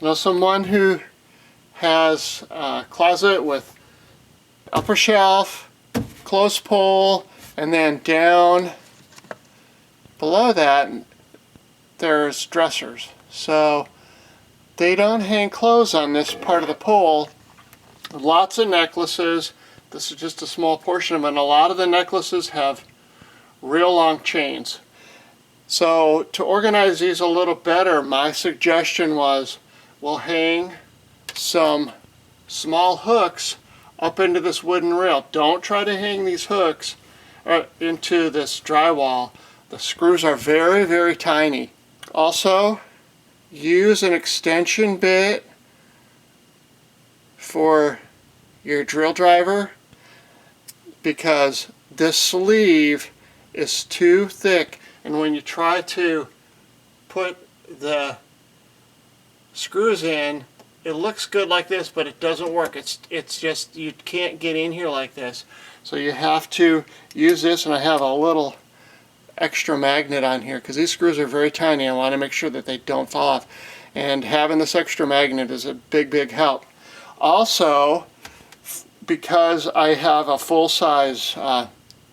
I know someone who has a closet with upper shelf, clothes pole, and then down below that there's dressers. So they don't hang clothes on this part of the pole. Lots of necklaces. This is just a small portion of it, and a lot of the necklaces have real long chains. So to organize these a little better, my suggestion was we'll hang some small hooks up into this wooden rail. Don't try to hang these hooks into this drywall. The screws are very, very tiny. Also, use an extension bit for your drill driver, because this sleeve is too thick, and when you try to put the screws in, it looks good like this, but it doesn't work. It's just, you can't get in here like this. So you have to use this, and I have a little extra magnet on here because these screws are very tiny. I want to make sure that they don't fall off, and having this extra magnet is a big help. Also, because I have a full-size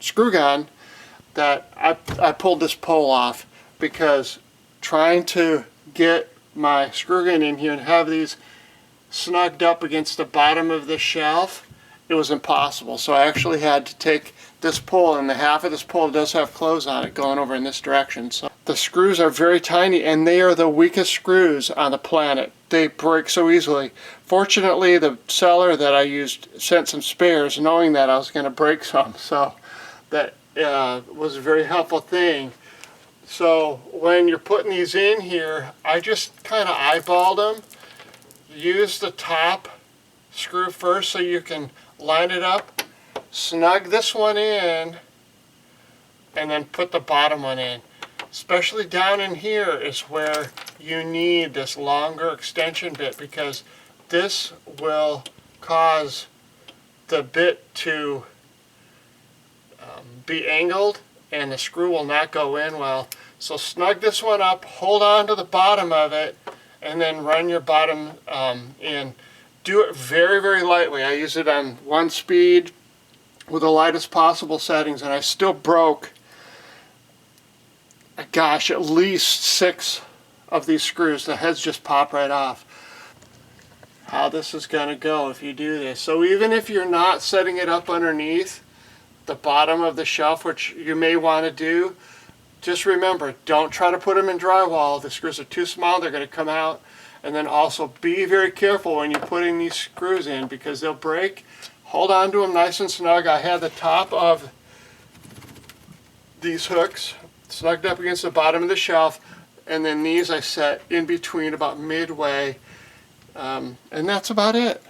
screw gun, that I pulled this pole off, because trying to get my screw gun in here and have these snugged up against the bottom of the shelf, it was impossible. So I actually had to take this pole, and the half of this pole does have clothes on it going over in this direction. So the screws are very tiny, and they are the weakest screws on the planet. They break so easily. Fortunately, the seller that I used sent some spares, knowing that I was going to break some, so that was a very helpful thing. So when you're putting these in here, I just kind of eyeballed them. Use the top screw first so you can line it up. Snug this one in, and then put the bottom one in. Especially down in here is where you need this longer extension bit, because this will cause the bit to be angled, and the screw will not go in well. So snug this one up, hold on to the bottom of it, and then run your bottom in. Do it very lightly. I use it on 1 speed with the lightest possible settings, and I still broke, gosh, at least 6 of these screws. The heads just pop right off. How this is going to go if you do this. So even if you're not setting it up underneath the bottom of the shelf, which you may want to do, just remember, don't try to put them in drywall. The screws are too small, they're going to come out. And then also be very careful when you're putting these screws in, because they'll break. Hold on to them nice and snug. I had the top of these hooks snugged up against the bottom of the shelf, and then these I set in between about midway, and that's about it.